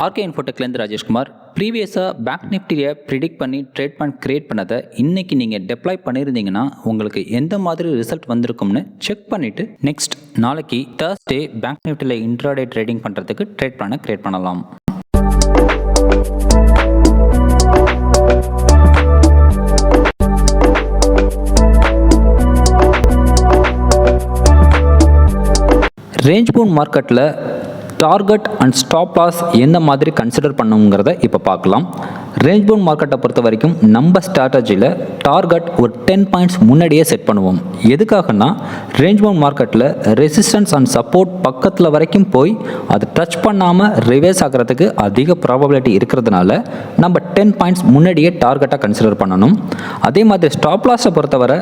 RK இன்ஃபோடெக்லேருந்து Rajeshkumar. ப்ரீவியஸாக bank நிஃப்டியை predict பண்ணி ட்ரேட் கிரியேட் பண்ணதை இன்றைக்கி நீங்கள் டெப்ளாய் பண்ணியிருந்தீங்கன்னா உங்களுக்கு எந்த மாதிரி ரிசல்ட் வந்திருக்கும்னு செக் பண்ணிவிட்டு நெக்ஸ்ட் நாளைக்கு தேர்ஸ்டே பேங்க் நிஃப்டியில் இன்ட்ராடே ட்ரேடிங் பண்ணுறதுக்கு ட்ரேட் பிளானை கிரியேட் பண்ணலாம். ரேஞ்ச் பவுண்ட் மார்க்கெட்டில் டார்கெட் அண்ட் ஸ்டாப் லாஸ் எந்த மாதிரி கன்சிடர் பண்ணுங்கிறத இப்போ பார்க்கலாம். ரேஞ்ச் பவுண்ட் மார்க்கெட்டை பொறுத்த வரைக்கும் நம்ம ஸ்ட்ராட்டஜியில் டார்கெட் ஒரு 10 பாயிண்ட்ஸ் முன்னாடியே செட் பண்ணுவோம். எதுக்காகனா ரேஞ்ச் பவுண்ட் மார்க்கெட்டில் ரெசிஸ்டன்ஸ் அண்ட் சப்போர்ட் பக்கத்தில் வரைக்கும் போய் அது டச் பண்ணாமல் ரிவர்ஸ் ஆகிறதுக்கு அதிக ப்ராபபிலிட்டி இருக்கிறதுனால நம்ம 10 பாயிண்ட்ஸ் முன்னாடியே டார்கெட்டாக கன்சிடர் பண்ணணும். அதே மாதிரி ஸ்டாப் லாஸை பொறுத்தவரை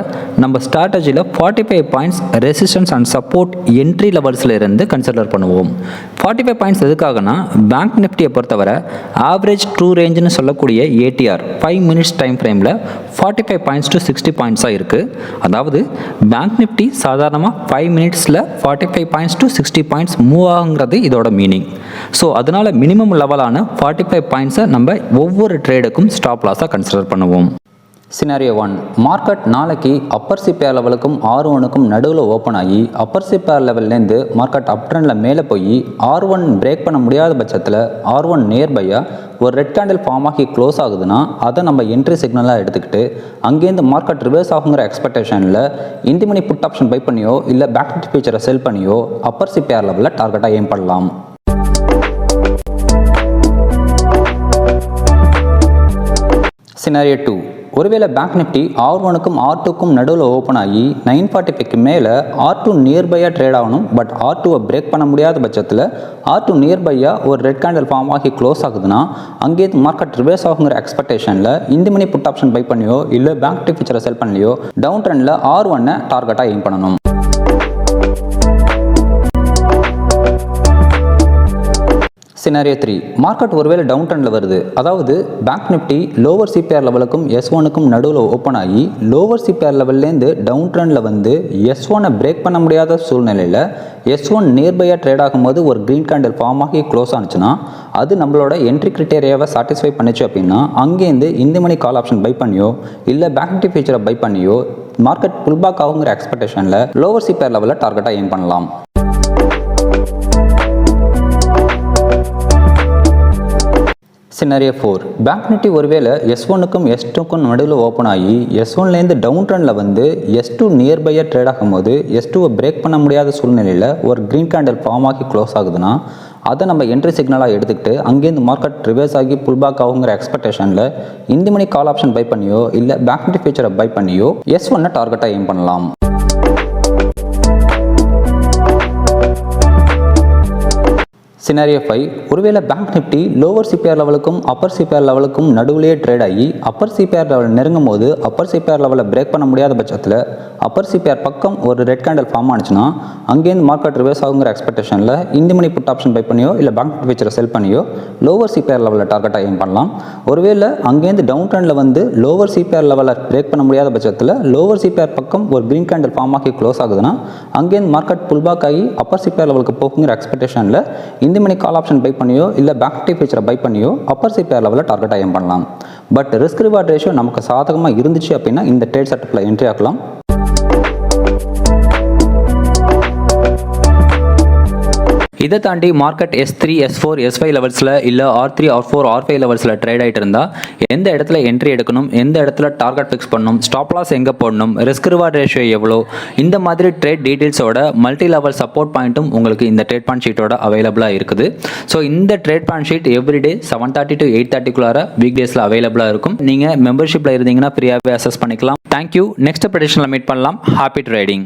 நம்ம ஸ்ட்ராட்டஜியில் 45 points resistance and support entry லெவல்ஸில் இருந்து கன்சிடர் பண்ணுவோம். 45 பாயிண்ட்ஸ் எதுக்காகனா பேங்க் நிஃப்டியை பொறுத்தவரை ஆவரேஜ் ட்ரூ ரேஞ்சுன்னு சொல்லக்கூடிய ஏடிஆர் 5 மினிட்ஸ் டைம் ஃப்ரேமில் 45 பாயிண்ட்ஸ் டு 60 பாயிண்ட்ஸாக இருக்குது. அதாவது பேங்க் நிஃப்டி சாதாரணமாக 5 மினிட்ஸில் 45 பாயிண்ட்ஸ் டு 60 பாயிண்ட்ஸ் மூவ் ஆகுங்கிறது இதோட மீனிங். ஸோ அதனால் மினிமம் லெவலான 45 பாயிண்ட்ஸை நம்ம ஒவ்வொரு ட்ரேடுக்கும் ஸ்டாப் லாஸாக கன்சிடர் பண்ணுவோம். சினாரியோ 1, மார்க்கெட் நாளைக்கு அப்பர் சிபிஆர் லெவலுக்கும் R1க்கும் நடுவில் ஓப்பன் ஆகி அப்பர் சிபிஆர் லெவல்லேருந்து மார்க்கெட் அப் ட்ரெண்டில் மேலே போய் R1 பிரேக் பண்ண முடியாத பட்சத்தில் R1 நியர்பையாக ஒரு ரெட் கேண்டில் ஃபார்ம் ஆகி க்ளோஸ் ஆகுதுன்னா அதை நம்ம என்ட்ரி சிக்னலாக எடுத்துக்கிட்டு அங்கேருந்து மார்க்கெட் ரிவர்ஸ் ஆகுங்கிற எக்ஸ்பெக்டேஷனில் இந்த மணி புட் ஆப்ஷன் பை பண்ணியோ இல்லை பேக் நிஃப்டி ஃபியூச்சரை செல் பண்ணியோ அப்பர் சிபிஆர் லெவலில் டார்கெட்டாக எய்ம் பண்ணலாம். சினாரியோ 2, ஒருவேளை பேங்க் நிஃப்டி R1க்கும் R2க்கும் நடுவில் ஓப்பன் ஆகி 945க்கு மேலே R2 நியர்பையாக ட்ரேட் ஆகணும். பட் R2வை பிரேக் பண்ண முடியாத பட்சத்தில் R2 நியர்பையாக ஒரு ரெட் கேண்டில் ஃபார்ம் ஆகி க்ளோஸ் ஆகுதுன்னா அங்கேருந்து மார்க்கெட் ரிவர்ஸ் ஆகுங்கிற எக்ஸ்பெக்டேஷனில் இந்த மணி புட் ஆப்ஷன் பை பண்ணியோ இல்லை பேங்க் நிஃப்டி ஃபியூச்சரை செல் பண்ணியோ டவுன் ட்ரெண்டில் R1 டார்கெட்டாக எய்ம் பண்ணணும். சினாரியோ 3, மார்க்கெட் ஒருவேளை டவுன் ட்ரெண்டில் வருது. அதாவது பேங்க் நிஃப்டி லோவர் சிபிஆர் லெவலுக்கும் S1க்கும் நடுவில் ஓப்பன் ஆகி லோவர் சிபிஆர் லெவல்லேருந்து டவுன் ட்ரெண்டில் வந்து S1 பிரேக் பண்ண முடியாத சூழ்நிலையில் S1 நியர்பையாக ட்ரேட் ஆகும்போது ஒரு க்ரீன் கேண்டில் ஃபார்ம் ஆகி க்ளோஸ் ஆனிச்சுன்னா அது நம்மளோட என்ட்ரி கிரிட்டேரியாவை சாட்டிஸ்ஃபை பண்ணிச்சு அப்படின்னா அங்கேருந்து இந்த மணி கால் ஆப்ஷன் பை பண்ணியோ இல்லை பேங்க் நிஃப்டி ஃபியூச்சரை பை பண்ணியோ மார்க்கெட் புல் பேக் ஆகுங்கிற எக்ஸ்பெக்டேஷனில் லோவர் சிபிஆர் லெவலில் டார்கெட்டாக எய்ம் பண்ணலாம். சினாரியோ 4, பேங்க் நிஃப்டி ஒருவேளை S1க்கும் S2க்கும் நடுவில் ஓப்பன் ஆகி S1லேருந்து டவுன் ட்ரெண்டில் வந்து S2 நியர்பையாக ட்ரேட் ஆகும்போது S2வை பிரேக் பண்ண முடியாத சூழ்நிலையில் ஒரு க்ரீன் கேண்டில் ஃபார்ம் ஆகி க்ளோஸ் ஆகுதுன்னா அதை நம்ம என்ட்ரி சிக்னலாக எடுத்துக்கிட்டு அங்கேருந்து மார்க்கெட் ரிவர்ஸ் ஆகி புல் பேக் ஆகுங்கிற எக்ஸ்பெக்டேஷனில் இந்த மணி கால் ஆப்ஷன் பை பண்ணியோ இல்லை பேங்க் நிஃப்டி ஃபியூச்சரை பை பண்ணியோ S1 டார்கெட்டாக எய்ம் பண்ணலாம். சினாரியோ 5, ஒருவேளை பேங்க் நிஃப்டி லோவர் சிபிஆர் லெவலுக்கும் அப்பர் சிபிஆர் லெவலுக்கும் நடுவிலேயே ட்ரேட் ஆகி அப்பர் சிபிஆர் லெவல் நெருங்கும் போது அப்பர் சிபிஆர் லெவலில் பிரேக் பண்ண முடியாத பட்சத்தில் அப்பர் சிபிஆர் பக்கம் ஒரு ரெட் கேண்டில் ஃபார்ம் ஆனிச்சுன்னா அங்கேருந்து மார்க்கெட் ரிவர்ஸ் ஆகுங்கிற எக்ஸ்பெக்டேஷனில் இந்த மணி புட் ஆப்ஷன் பை பண்ணியோ இல்லை பேங்க் நிஃப்டி ஃபியூச்சரை செல் பண்ணியோ லோவர் சிபிஆர் லெவலில் டார்கெட்டாக எய்ம் பண்ணலாம். ஒருவேளை அங்கேருந்து டவுன் ட்ரெண்டில் வந்து லோவர் சிபிஆர் லெவலில் பிரேக் பண்ண முடியாத பட்சத்தில் லோவர் சிபிஆர் பக்கம் ஒரு க்ரீன் கேண்டில் ஃபார்ம் ஆகி க்ளோஸ் ஆகுதுன்னா அங்கேருந்து மார்க்கெட் புல் பேக் ஆகி அப்பர் சிபிஆர் லெவலுக்கு போகுங்கிற எக்ஸ்பெக்டேஷனில் இந்த மணி கால் ஆப்ஷன் பை பண்ணியோ இல்லை பேங்க் நிஃப்டி ஃபியூச்சரை பை பண்ணியோ அப்பர் சிபிஆர் லெவலில் டார்கெட்டாக எய்ம் பண்ணலாம். பட் ரிஸ்க் ரிவார்ட் ரேஷியோ நமக்கு சாதகமாக இருந்துச்சு அப்படின்னா இந்த ட்ரேட் செட்டப்பில் என்ட்ரி ஆகலாம். இதை தாண்டி மார்க்கெட் S3, S4, S5 லெவல்ஸில் இல்லை R3, R4, R5 லெவல்ஸில் ட்ரேட் ஆகிட்டு இருந்தால் எந்த இடத்துல என்ட்ரி எடுக்கணும், எந்த இடத்துல டார்கெட் ஃபிக்ஸ் பண்ணணும், ஸ்டாப் லாஸ் எங்கே போடணும், ரிஸ்க் ரிவார்ட் ரேஷியோ எவ்வளோ, இந்த மாதிரி ட்ரேட் டீட்டெயில்ஸோட மல்டி லெவல் சப்போர்ட் பாயிண்ட்டும் உங்களுக்கு இந்த ட்ரேட் பிளான் ஷீட்டோட அவைலபிளாக இருக்குது. ஸோ இந்த trade plan sheet everyday 7:30 to 8:30 week டேஸில் அவைலபிளாக இருக்கும். நீங்கள் மெம்பர்ஷிப்பில் இருந்தீங்கன்னா ஃப்ரீயாகவே அக்சஸ் பண்ணிக்கலாம். தேங்க்யூ. நெக்ஸ்ட் ப்ரெடிக்ஷனில் மீட் பண்ணலாம். Happy trading.